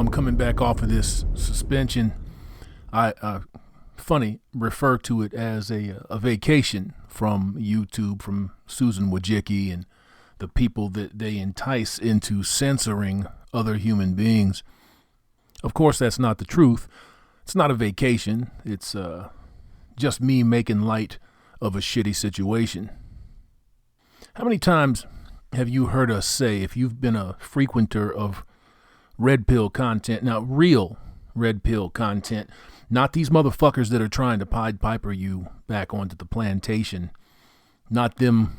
I'm coming back off of this suspension. I refer to it as a vacation from YouTube, from Susan Wojcicki and the people that they entice into censoring other human beings. Of course, that's not the truth. It's not a vacation. It's just me making light of a shitty situation. How many times have you heard us say, if you've been a frequenter of red pill content, now real red pill content, not these motherfuckers that are trying to Pied Piper you back onto the plantation, not them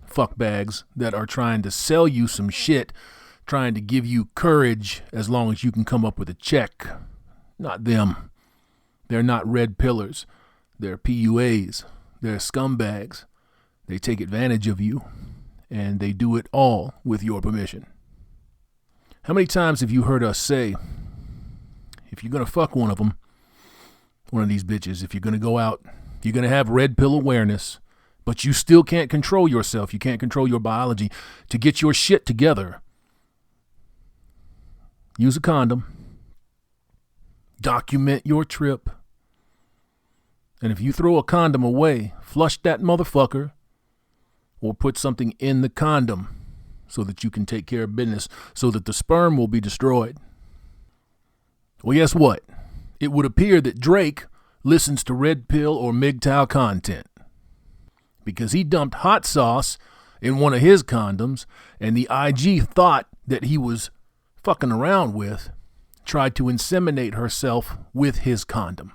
fuckbags that are trying to sell you some shit, trying to give you courage as long as you can come up with a check. Not them. They're not red pillars. They're PUAs. They're scumbags. They take advantage of you, and they do it all with your permission. How many times have you heard us say, if you're going to fuck one of them, one of these bitches, if you're going to go out, you're going to have red pill awareness, but you still can't control yourself, you can't control your biology, to get your shit together, use a condom, document your trip, and if you throw a condom away, flush that motherfucker, or put something in the condom so that you can take care of business, so that the sperm will be destroyed. Well, guess what? It would appear that Drake listens to red pill or MGTOW content because he dumped hot sauce in one of his condoms, and the IG thought that he was fucking around with tried to inseminate herself with his condom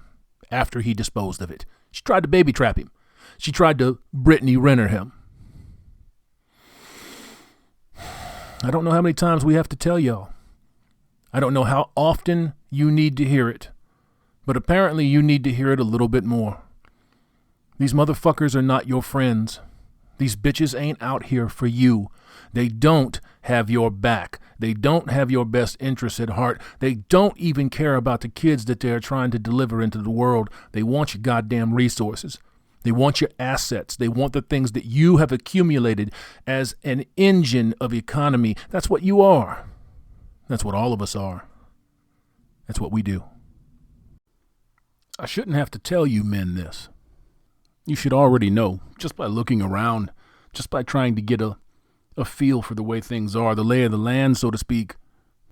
after he disposed of it. She tried to baby trap him. She tried to Brittany Renner him. I don't know how many times we have to tell y'all. I don't know how often you need to hear it, but apparently you need to hear it a little bit more. These motherfuckers are not your friends. These bitches ain't out here for you. They don't have your back. They don't have your best interests at heart. They don't even care about the kids that they're trying to deliver into the world. They want your goddamn resources. They want your assets. They want the things that you have accumulated as an engine of economy. That's what you are. That's what all of us are. That's what we do. I shouldn't have to tell you men this. You should already know, just by looking around, just by trying to get a feel for the way things are, the lay of the land, so to speak.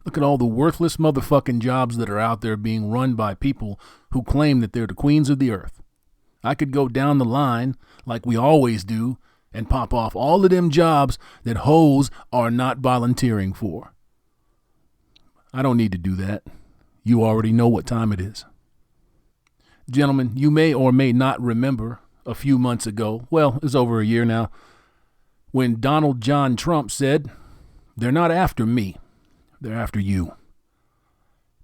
Look at all the worthless motherfucking jobs that are out there being run by people who claim that they're the queens of the earth. I could go down the line, like we always do, and pop off all of them jobs that hoes are not volunteering for. I don't need to do that. You already know what time it is. Gentlemen, you may or may not remember a few months ago, well, it's over a year now, when Donald John Trump said, "They're not after me, they're after you."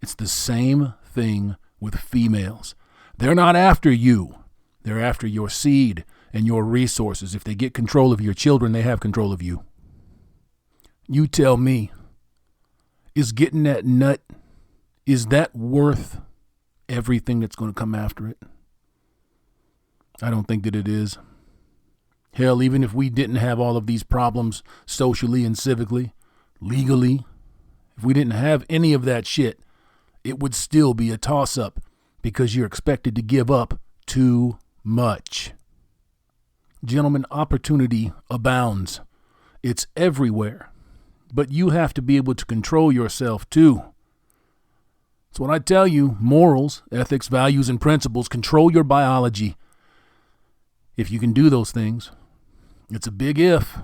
It's the same thing with females. They're not after you. They're after your seed and your resources. If they get control of your children, they have control of you. You tell me, is getting that nut, is that worth everything that's going to come after it? I don't think that it is. Hell, even if we didn't have all of these problems socially and civically, legally, if we didn't have any of that shit, it would still be a toss-up because you're expected to give up too much. Gentlemen, opportunity abounds. It's everywhere. But you have to be able to control yourself too. That's what I tell you. Morals, ethics, values, and principles. Control your biology. If you can do those things, it's a big if.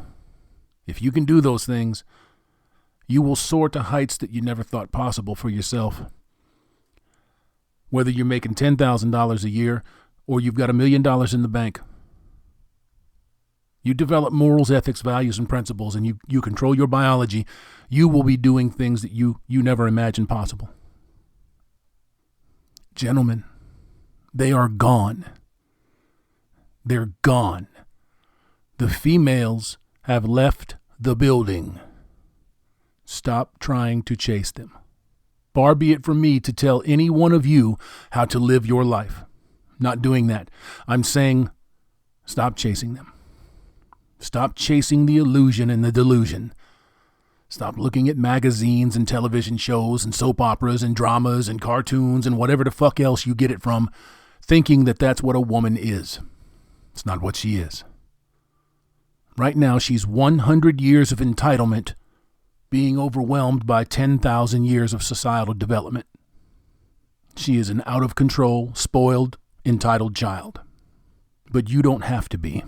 If you can do those things, you will soar to heights that you never thought possible for yourself. Whether you're making $10,000 a year or you've got $1 million in the bank, you develop morals, ethics, values, and principles, and you control your biology, you will be doing things that you never imagined possible. Gentlemen, they are gone. They're gone. The females have left the building. Stop trying to chase them. Far be it from me to tell any one of you how to live your life. Not doing that. I'm saying stop chasing them. Stop chasing the illusion and the delusion. Stop looking at magazines and television shows and soap operas and dramas and cartoons and whatever the fuck else you get it from, thinking that that's what a woman is. It's not what she is. Right now, she's 100 years of entitlement being overwhelmed by 10,000 years of societal development. She is an out-of-control, spoiled, entitled child. But you don't have to be.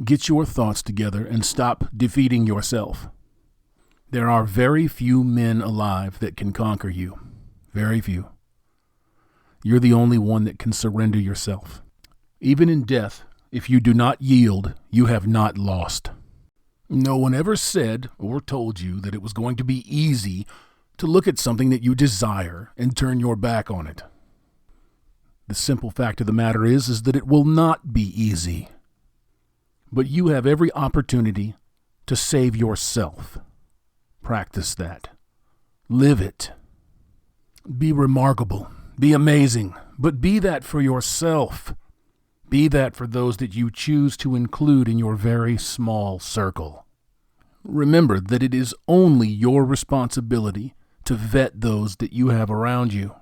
Get your thoughts together and stop defeating yourself. There are very few men alive that can conquer you. Very few. You're the only one that can surrender yourself. Even in death, if you do not yield, you have not lost. No one ever said or told you that it was going to be easy to look at something that you desire and turn your back on it. The simple fact of the matter is that it will not be easy. But you have every opportunity to save yourself. Practice that. Live it. Be remarkable. Be amazing. But be that for yourself. Be that for those that you choose to include in your very small circle. Remember that it is only your responsibility to vet those that you have around you.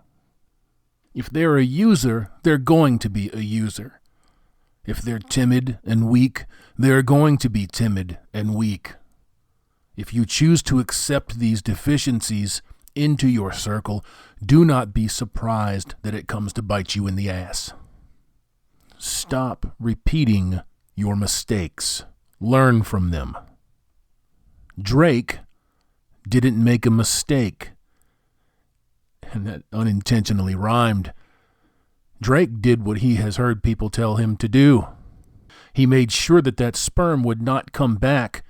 If they're a user, they're going to be a user. If they're timid and weak, they're going to be timid and weak. If you choose to accept these deficiencies into your circle, do not be surprised that it comes to bite you in the ass. Stop repeating your mistakes. Learn from them. Drake didn't make a mistake. And that unintentionally rhymed. Drake did what he has heard people tell him to do. He made sure that that sperm would not come back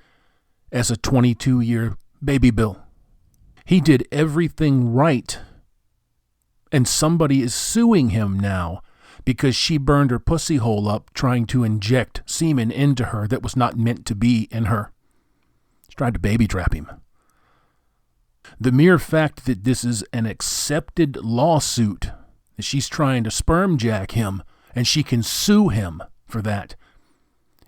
as a 22-year baby bill. He did everything right. And somebody is suing him now because she burned her pussy hole up trying to inject semen into her that was not meant to be in her. She tried to baby trap him. The mere fact that this is an accepted lawsuit, that she's trying to sperm jack him and she can sue him for that,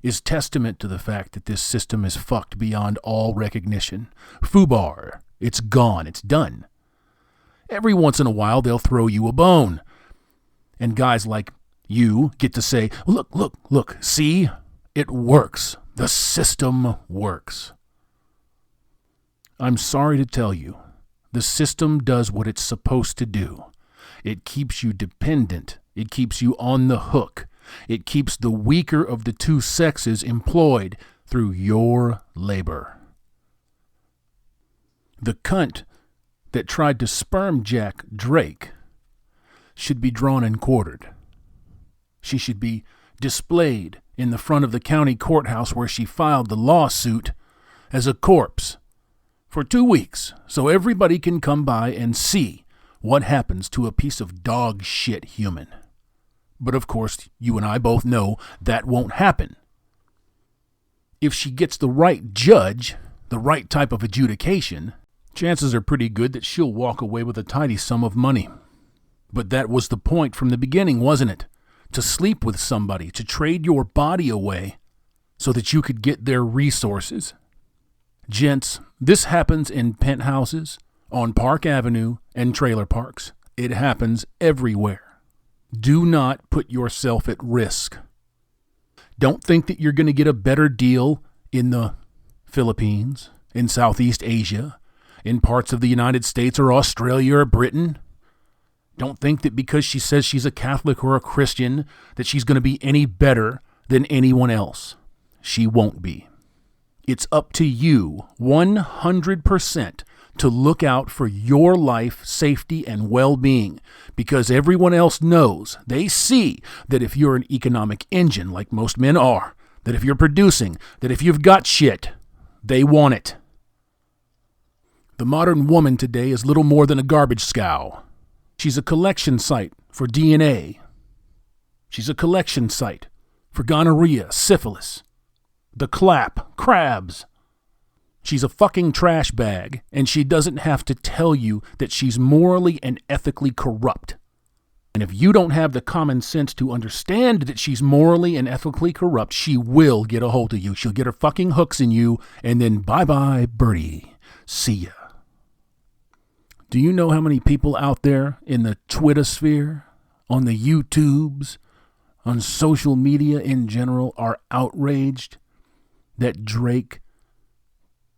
is testament to the fact that this system is fucked beyond all recognition. FUBAR. It's gone. It's done. Every once in a while, they'll throw you a bone. And guys like you get to say, look, see? It works. The system works. I'm sorry to tell you, the system does what it's supposed to do. It keeps you dependent. It keeps you on the hook. It keeps the weaker of the two sexes employed through your labor. The cunt that tried to sperm jack Drake should be drawn and quartered. She should be displayed in the front of the county courthouse where she filed the lawsuit as a corpse for 2 weeks so everybody can come by and see what happens to a piece of dog shit human. But of course, you and I both know that won't happen. If she gets the right judge, the right type of adjudication, chances are pretty good that she'll walk away with a tidy sum of money. But that was the point from the beginning, wasn't it? To sleep with somebody, to trade your body away so that you could get their resources. Gents, this happens in penthouses, on Park Avenue, and trailer parks. It happens everywhere. Do not put yourself at risk. Don't think that you're going to get a better deal in the Philippines, in Southeast Asia, in parts of the United States or Australia or Britain. Don't think that because she says she's a Catholic or a Christian that she's going to be any better than anyone else. She won't be. It's up to you 100% to look out for your life, safety, and well-being, because everyone else knows, they see that if you're an economic engine like most men are, that if you're producing, that if you've got shit, they want it. The modern woman today is little more than a garbage scow. She's a collection site for DNA. She's a collection site for gonorrhea, syphilis, the clap, crabs. She's a fucking trash bag, and she doesn't have to tell you that she's morally and ethically corrupt. And if you don't have the common sense to understand that she's morally and ethically corrupt, she will get a hold of you. She'll get her fucking hooks in you, and then bye-bye, birdie. See ya. Do you know how many people out there in the Twitter sphere, on the YouTubes, on social media in general are outraged that Drake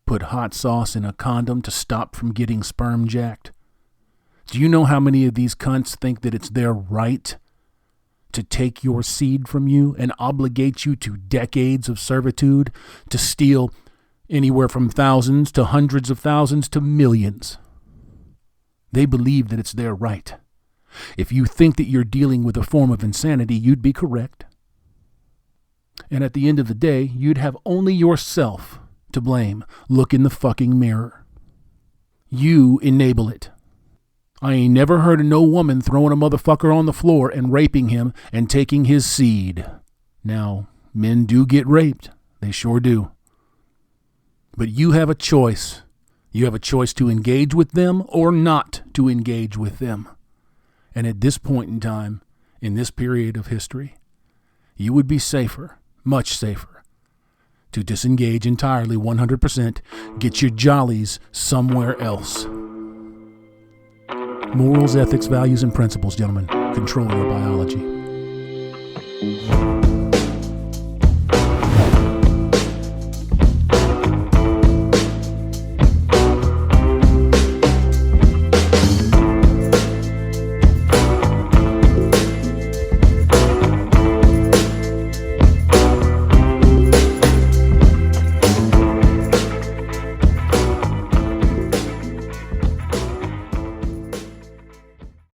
put hot sauce in a condom to stop from getting sperm jacked? Do you know how many of these cunts think that it's their right to take your seed from you and obligate you to decades of servitude, to steal anywhere from thousands to hundreds of thousands to millions? They believe that it's their right. If you think that you're dealing with a form of insanity, you'd be correct. And at the end of the day, you'd have only yourself to blame. Look in the fucking mirror. You enable it. I ain't never heard of no woman throwing a motherfucker on the floor and raping him and taking his seed. Now, men do get raped. They sure do. But you have a choice. You have a choice to engage with them or not to engage with them. And at this point in time, in this period of history, you would be safer, much safer, to disengage entirely 100%, get your jollies somewhere else. Morals, ethics, values, and principles, gentlemen. Control your biology.